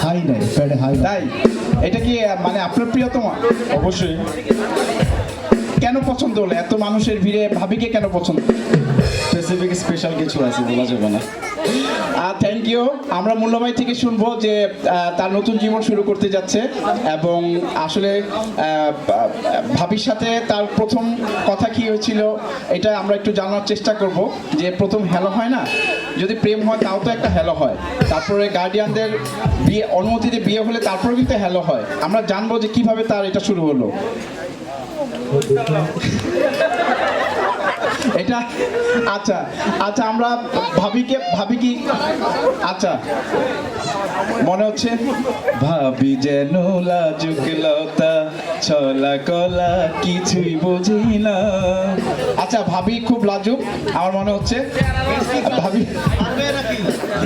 High নাই প্যাডে high তাই এটা কি মানে আপনার প্রিয়তমা? অবশ্যই। কেন পছন্দ হলো? এত মানুষের ভিড়ে ভাবিকে কেন পছন্দ? স্পেসিফিক স্পেশাল কিছু আছে, বলা যাবে না। Thank you. আমরা মুল্লাভাই থেকে শুনবো যে তার নতুন জীবন শুরু করতে যাচ্ছে এবং আসলে ভাবির সাথে তার প্রথম কথা কি হয়েছিল এটা আমরা একটু জানার চেষ্টা করব। যে প্রথম হ্যালো হয় না, যদি প্রেম হয় তাও তো একটা হ্যালো হয়, তারপরে গার্ডিয়ানদের বিয়ে অনুমতিতে বিয়ে হলে তারপরে কিন্তু হ্যালো হয়। আমরা জানবো যে কিভাবে তার এটা শুরু হলো। এটা আচ্ছা আচ্ছা আমরা ভাবি কি আচ্ছা মনে হচ্ছে ভাবি যেন লাজুক লতা, ছলা কলা কিছুই বুঝি না। আচ্ছা ভাবি খুব লাজুক আমার মনে হচ্ছে, ভাবি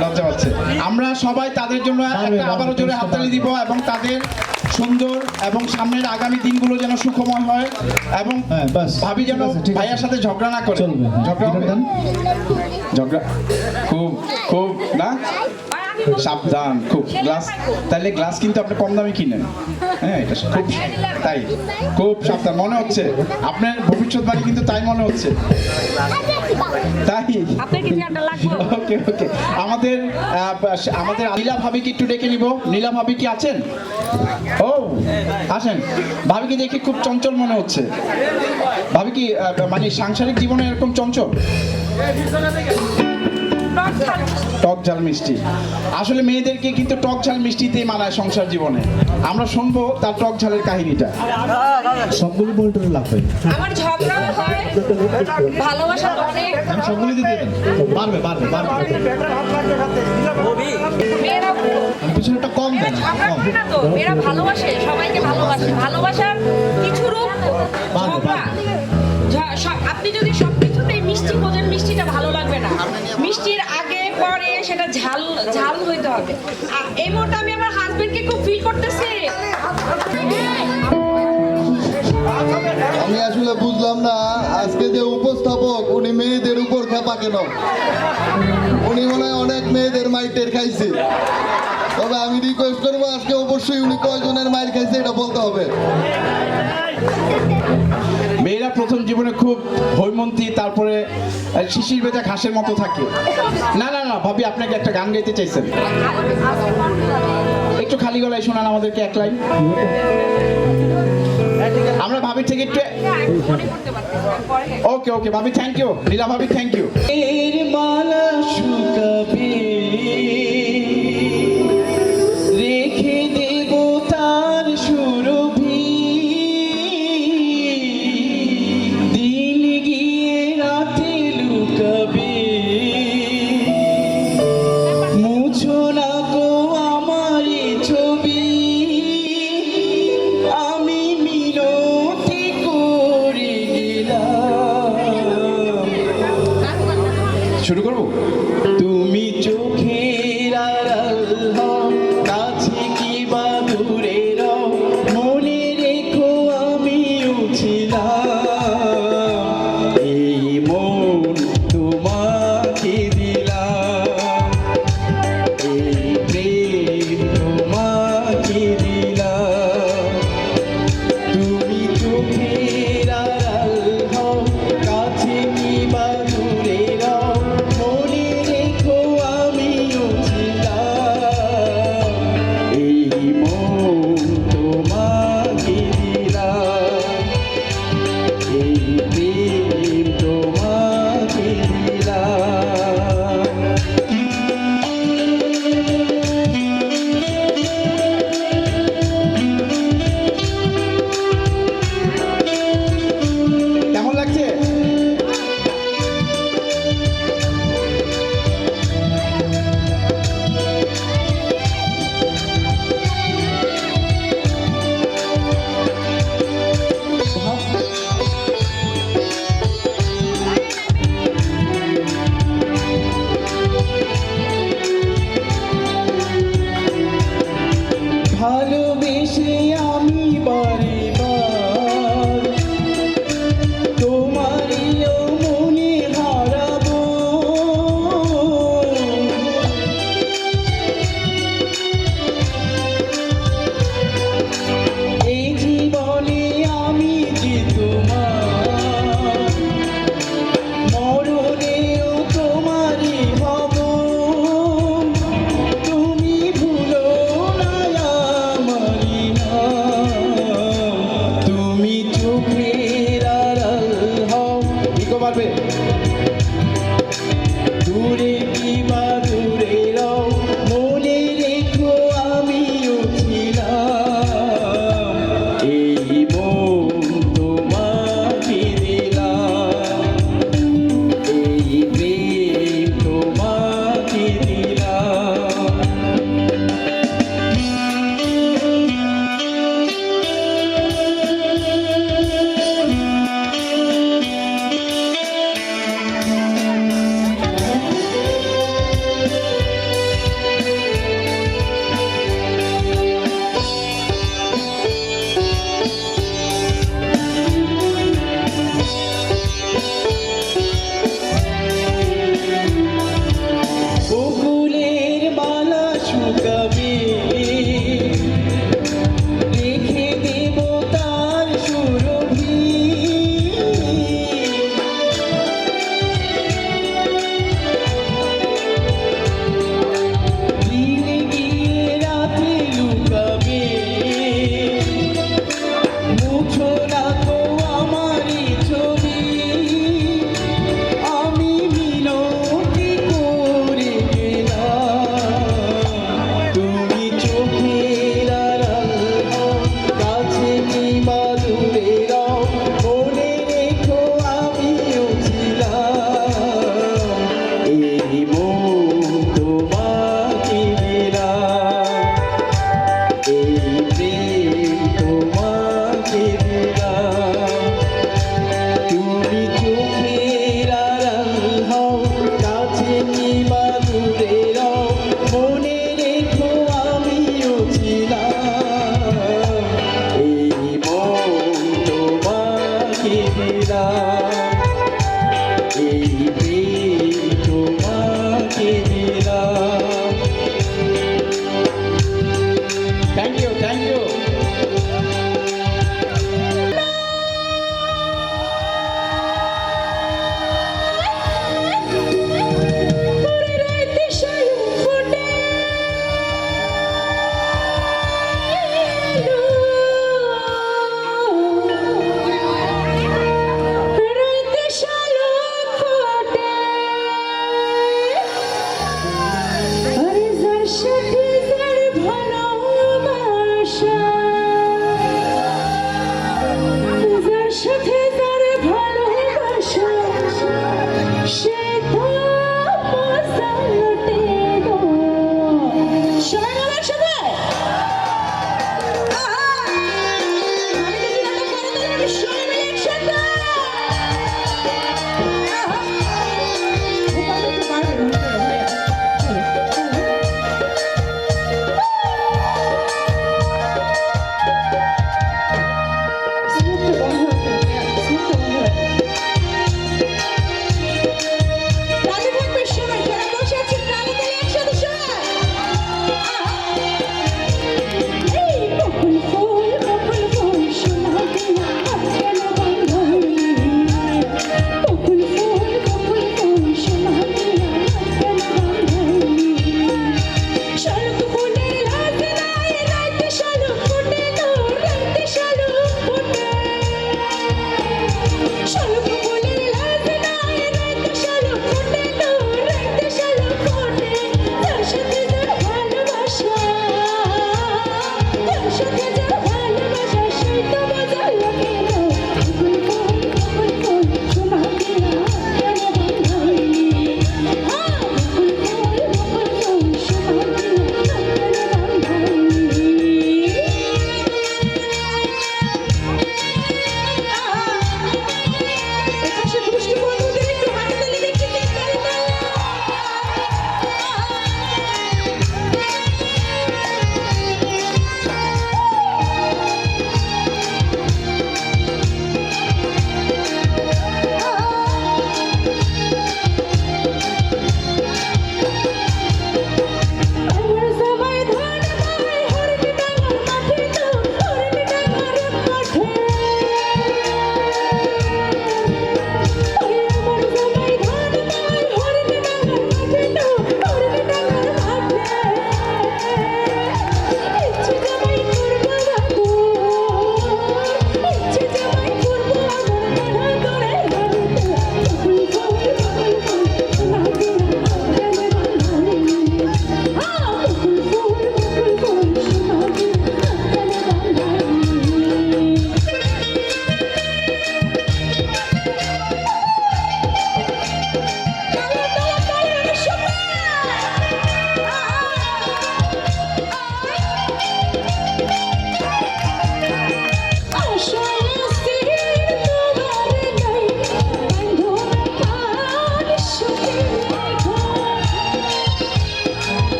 লজ্জা পাচ্ছে। আমরা সবাই তাদের জন্য একটা আবারও জোরে হাততালি দিব এবং তাদের সুন্দর এবং সামনের আগামী দিনগুলো যেন সুখময় হয় এবং ভাবি যেন ভাইয়ার সাথে ঝগড়া না করে। ঝগড়া ঝগড়া খুব খুব না, সাবধান খুব। গ্লাস তাহলে গ্লাস কিন্তু আপনি কম দামে কিনেন। হ্যাঁ এটা খুব তাই, খুব সাবধান। মনে হচ্ছে আপনার ভবিষ্যৎবাণী কিন্তু তাই মনে হচ্ছে। তাই ওকে ওকে। আমাদের নীলা ভাবিকে একটু ডেকে নিব। নীলা ভাবি কি আছেন? ও আসেন। ভাবিকে দেখে খুব চঞ্চল মনে হচ্ছে। ভাবি কি মানে সাংসারিক জীবনে এরকম চঞ্চল? টক ঝাল মিষ্টি। আসলে মেয়েদেরকে কিন্তু টক ঝাল মিষ্টিতেই মানায় সংসার জীবনে। আমরা শুনবো তার টক ঝালের কাহিনীটা। সবগুলো বলতে লাগবে। আমার ঝগড়া হয়, ভালোবাসা অনেক। আমি সবগুলো দিয়ে দেন। পারবে পারবে পারবে। মেয়েরা পিছনে একটা কম দেন। কম। না তো মেয়েরা ভালোবাসে, সবাইকে ভালোবাসে। ভালোবাসার কিছু রূপ ঝগড়া। আপনি যদি সবকিছুতেই মিষ্টি খোঁজেন, মিষ্টিটা ভালো লাগবে না। মিষ্টির আগে পরে সেটা ঝাল ঝাল হইতে হবে। এই মুহূর্তে আমি আমার হাজবেন্ডকে খুব ফিল করতেছি। আমি আসলে বুঝলাম না আজকে যে উপস্থাপক উনি মেয়েদের উপর খেপা কেন। উনি মনে হয় অনেক মেয়েদের মাইটের খাইছে। তবে আমি রিকোয়েস্ট করবো আজকে অবশ্যই উনি কয়জনের মাইর খাইছে এটা বলতে হবে। মেয়েরা প্রথম জীবনে খুব হৈমন্তী, তারপরে শিশির ভেজা ঘাসের মতো থাকে। না না না ভাবি, আপনাকে একটা গান গাইতে চাইছেন, একটু খালি গলায় শোনান আমাদেরকে এক লাইন। আমরা ভাবির থেকে একটু ওকে ওকে ভাবি, থ্যাংক ইউ। নীলা ভাবি থ্যাংক ইউ। এর মালা শুকাবে, রেখে দেব তার সুরভি। দিন গিয়ে রাতে লুকাবে, মুছো না গো আমার ছবি। আমি মিনতি করে গেলাম। শুরু করবো। তুমি চোখের আড়াল হও, কাছে কি বা দূরে রও, মনে রেখো আমিও ছিলাম। এই মন তোমাকে দিলাম, এই প্রেম তোমাকে দিলাম। তুমি চোখের আড়াল হও, কাছে কি বা দূরে রও, মনে রেখো আমিও ছিলাম। এই মন তোমাকে দিলাম, এই প্রেম তোমাকে দিলাম। কেমন লাগছে? ভালোবেসে আমি বারে বার তোমারিও মনে হারাবো। লুকাবে রেখে দেব তার সুরভি দিনে গিয়ে রাতে লুকাবে মুছো না তো আমারই ছবি আমি মিনতি করে গেলাম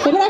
এবার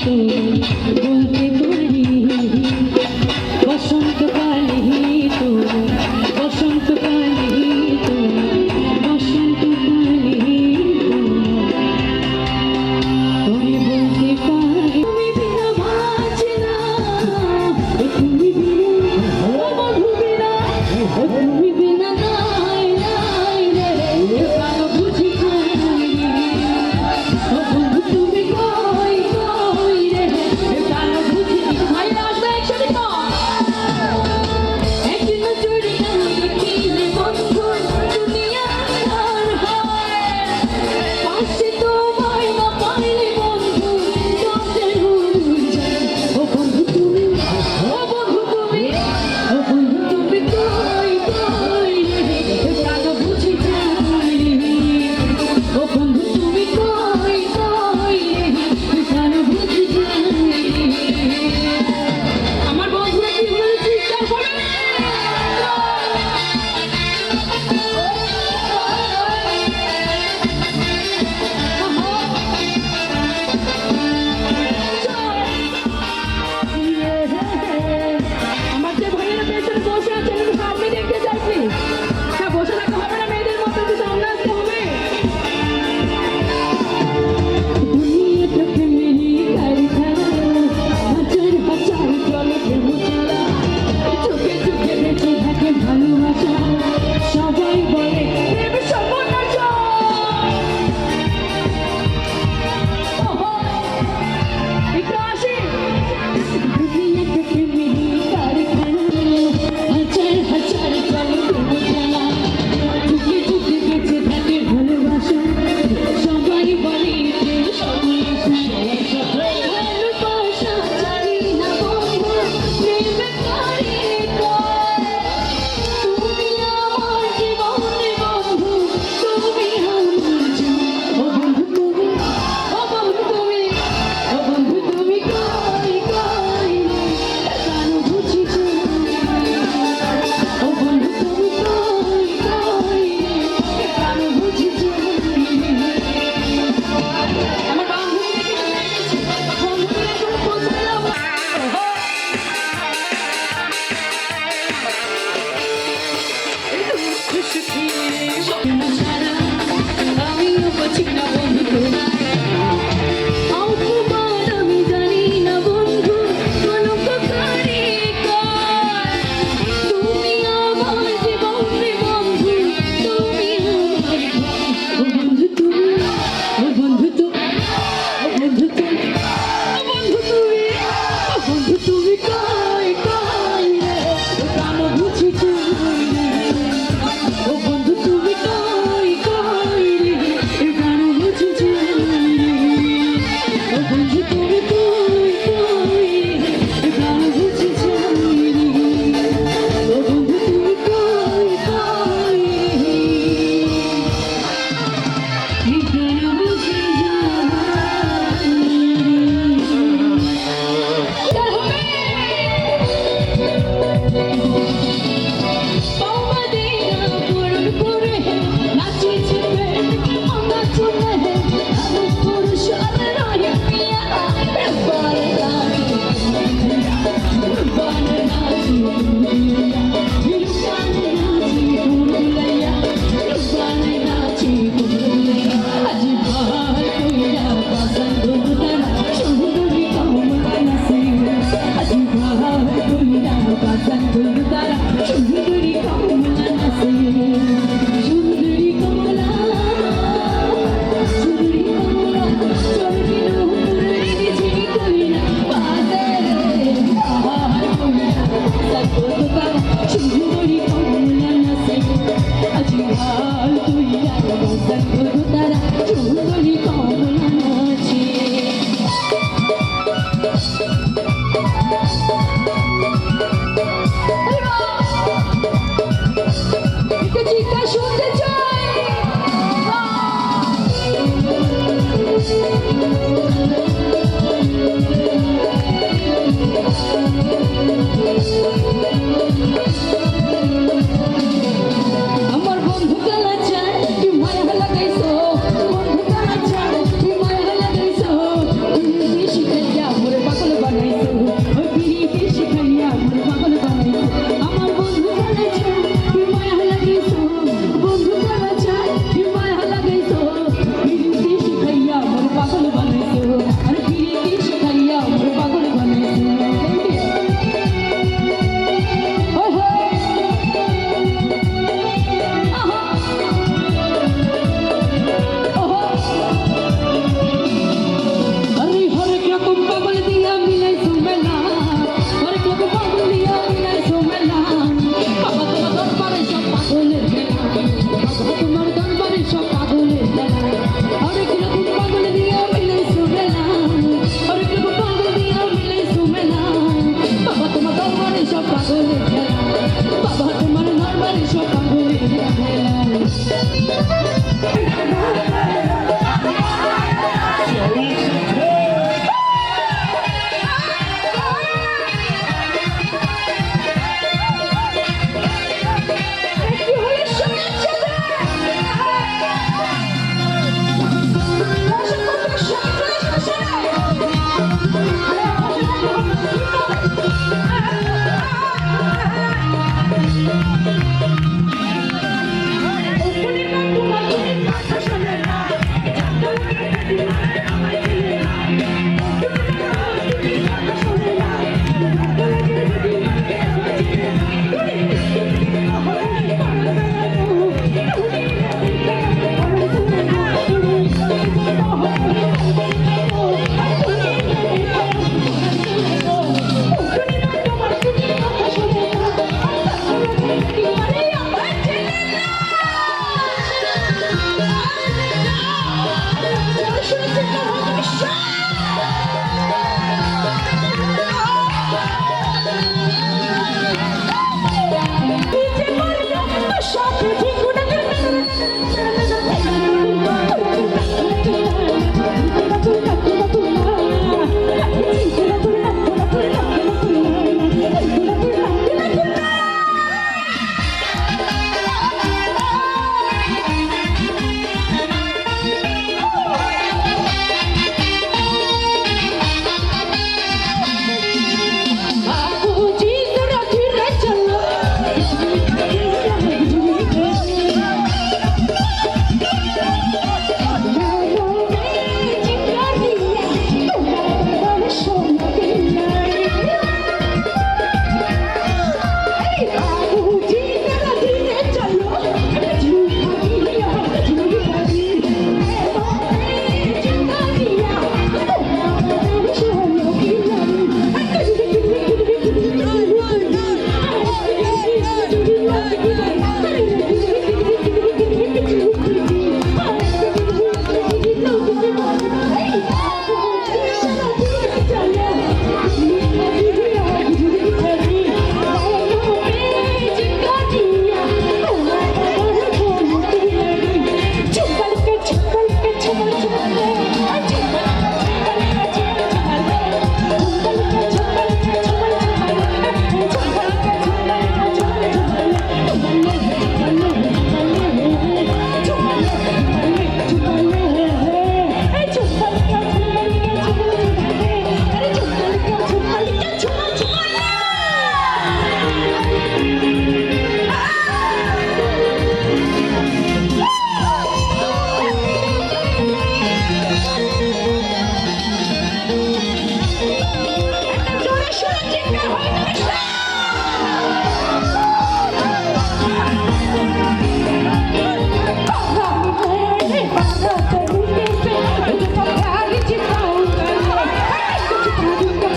বলতে পারি বসন্তকালে তো বসন্তকালে তো বসন্তকালে তোরে বলতে পারি তুমি বিনা বাঁচে না তুমি বিনা বন্ধু বিনা তুমি বিনা নাই নাই রে কালো বুঝি খাই ও বন্ধু তুমি কই কই রে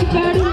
Ah!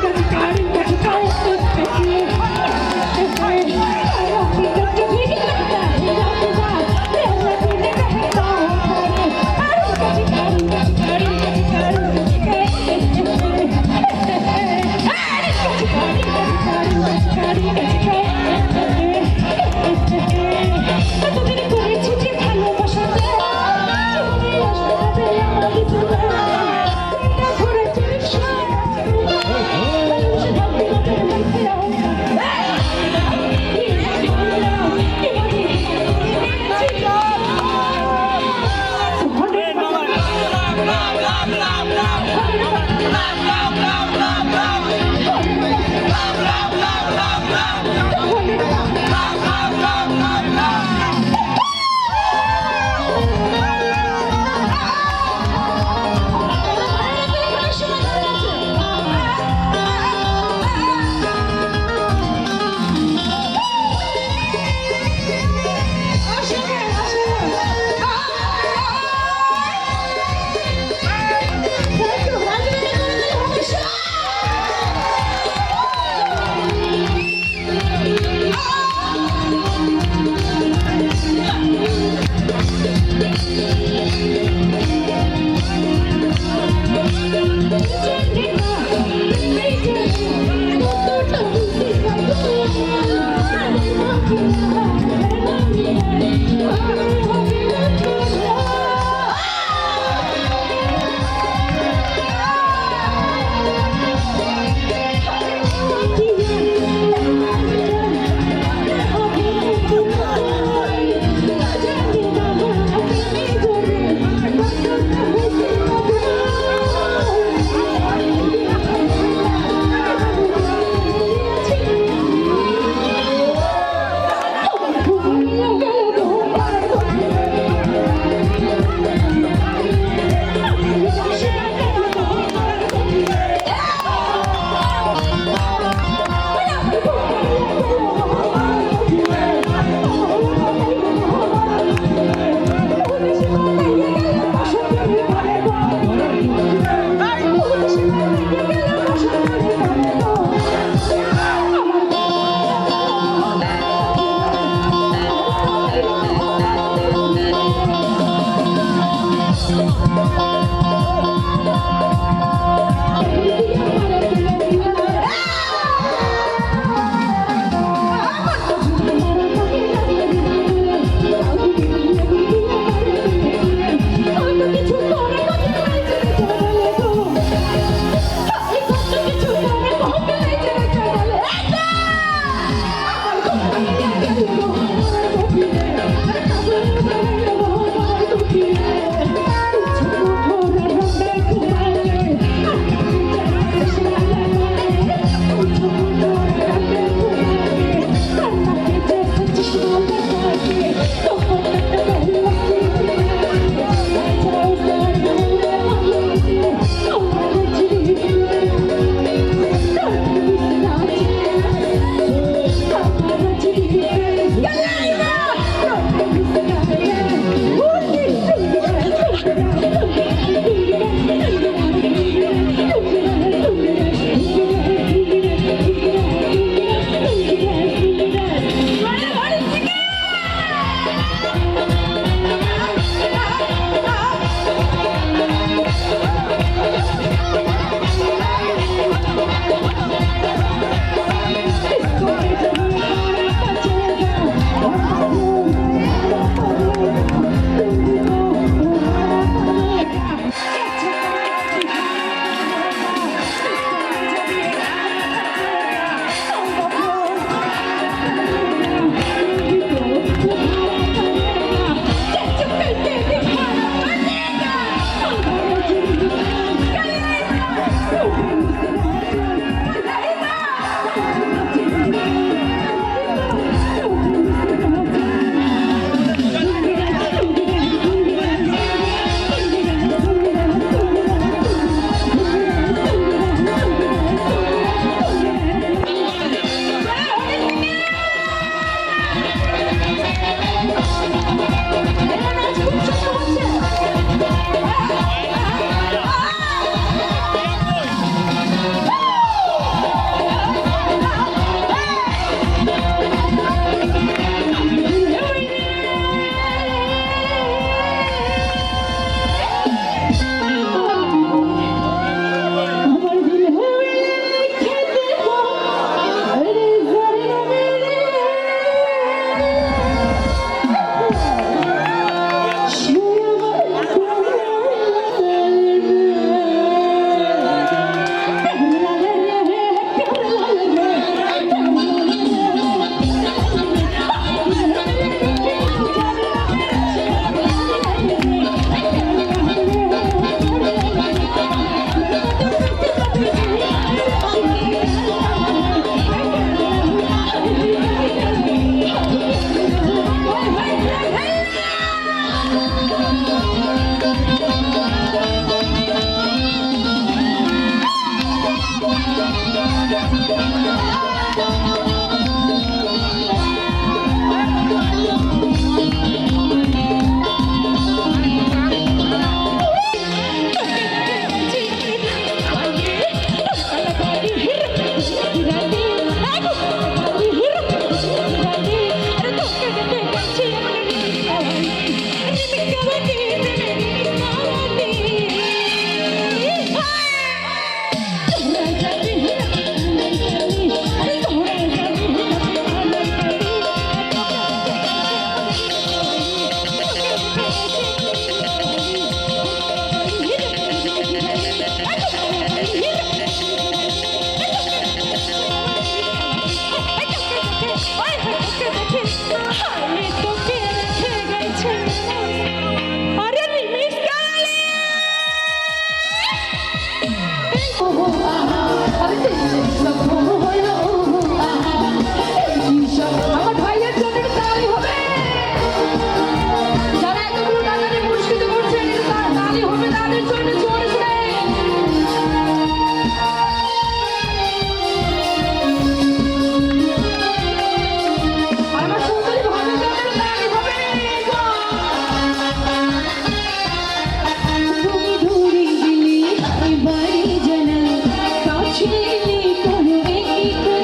আমার ভাইয়ের জন্য তালি হবে যারা এতগুলো টাকা দিয়ে পুরস্কৃত করছেন তালি হবে তাদের জন্য জোরে জোরে আমার সুন্দরী ভালো জন্য তালি হবে তুমি ধরে দিলি এবারে জানা কাছে কোনো একটু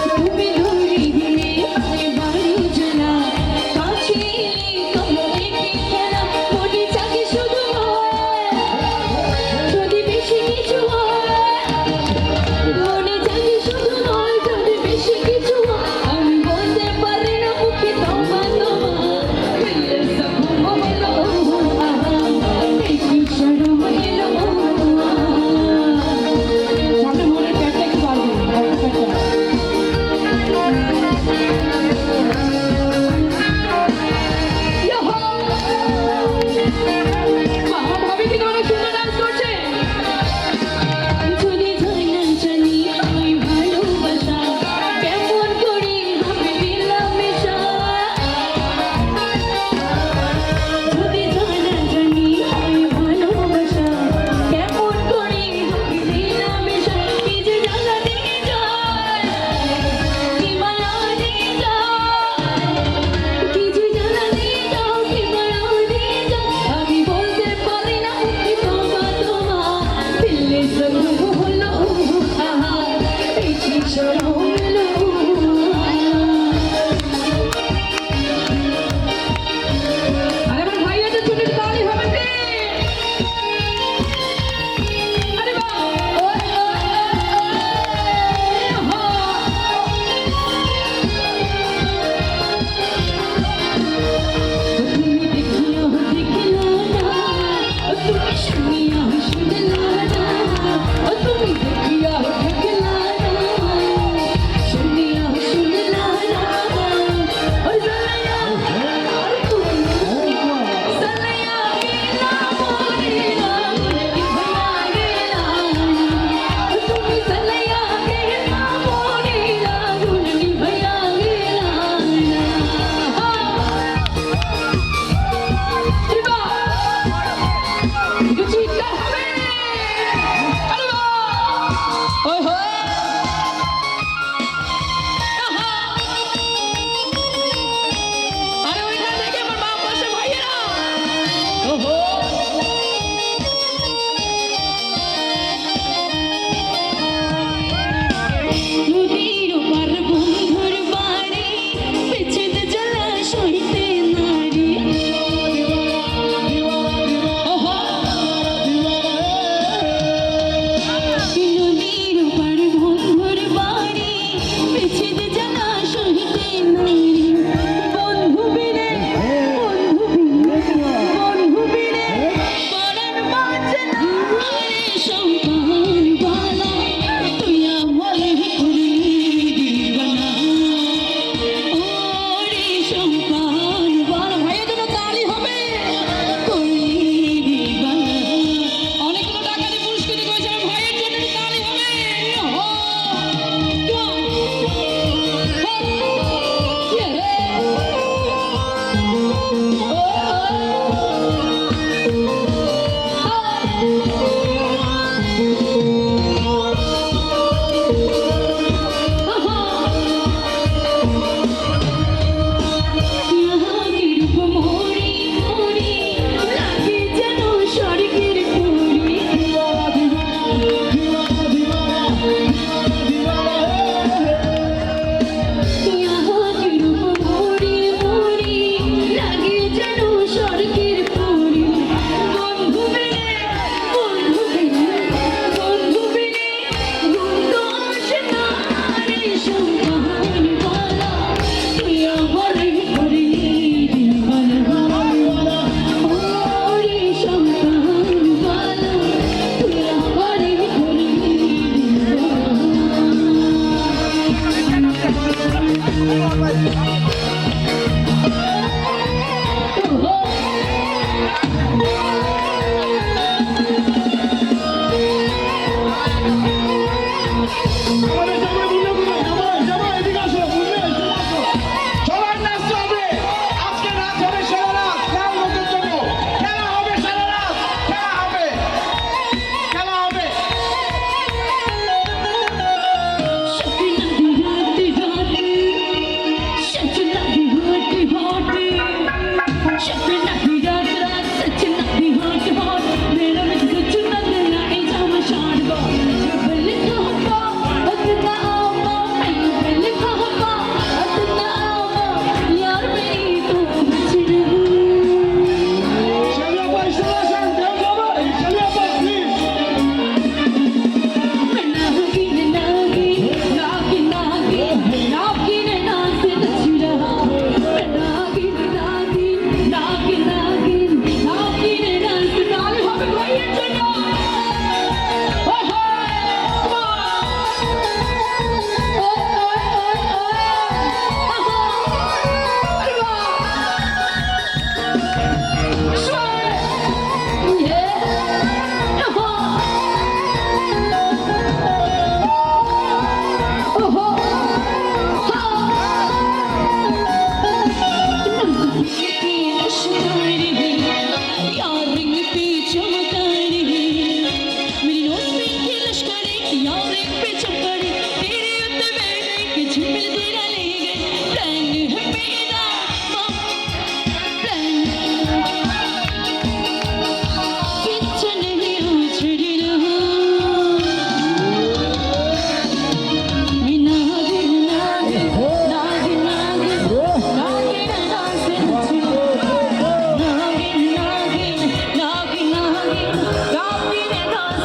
তুমি ধরে দিলে এবারে জানা কাছে কোনো একটু মনে চাকে শুধু যদি বেশি কিছু মনে চাকে শুধু নয় যদি বেশি কিছু আমি বলতে পারি না মুখে তোমা তোমা সরু হইল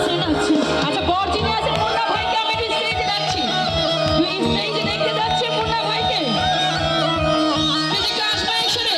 নাচছে নাচছে আচ্ছা বর যিনি আছেন মুন্না ভাইকে আমি একটু স্টেজে ডাকছি তুই স্টেজে দেখতে যাচ্ছে মুন্না ভাইকে এদিকে আসবে এসরে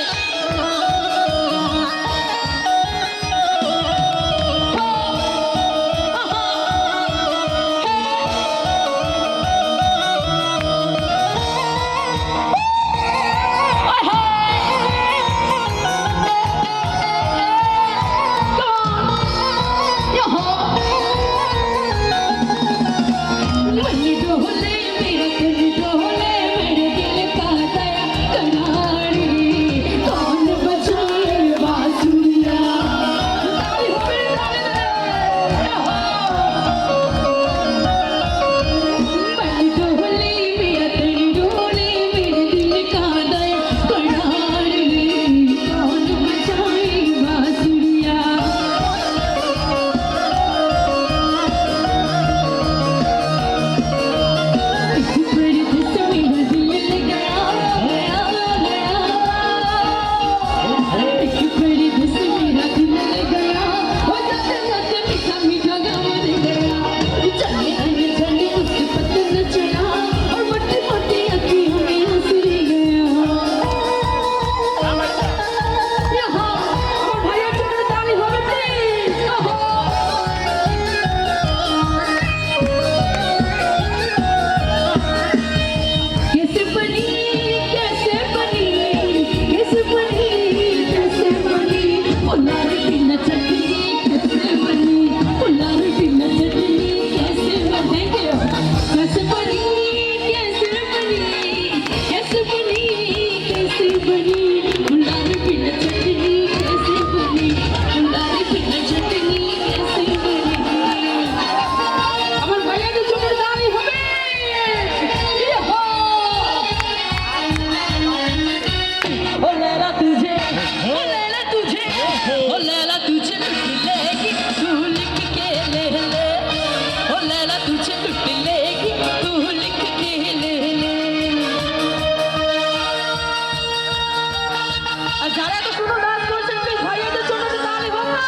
যারা এত সুন্দর নাচ করছেন প্লিজ ভাইয়াদের জন্য একটু তালি হোক না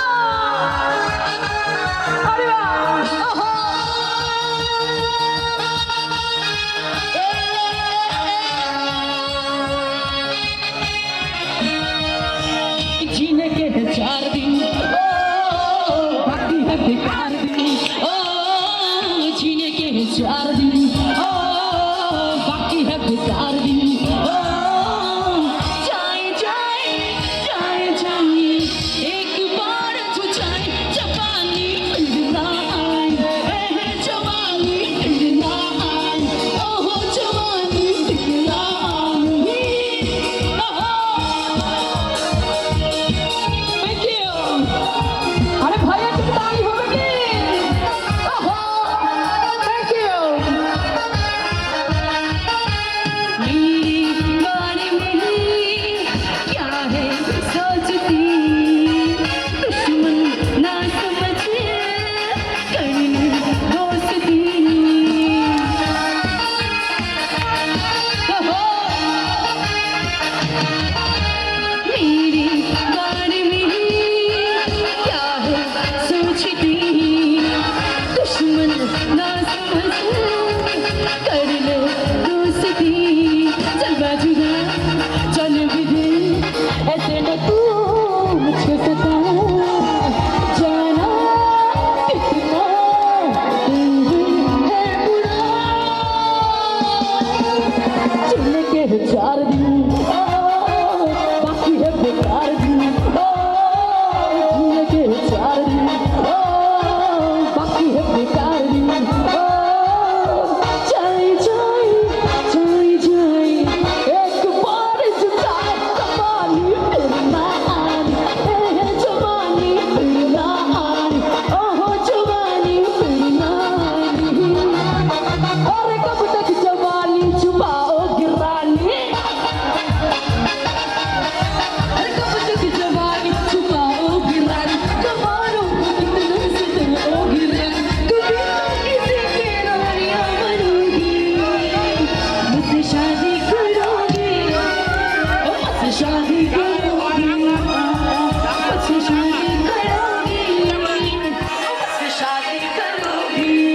আরে বাহ ওহো जीने के 4 दिन ओ बाकी है बेकार दिन ओ जीने के 4 दिन ओ बाकी है बेकार दिन ओ जाए जाए जाए जाए एक बार जो जाए जवानी फिर ना आए প্রিয়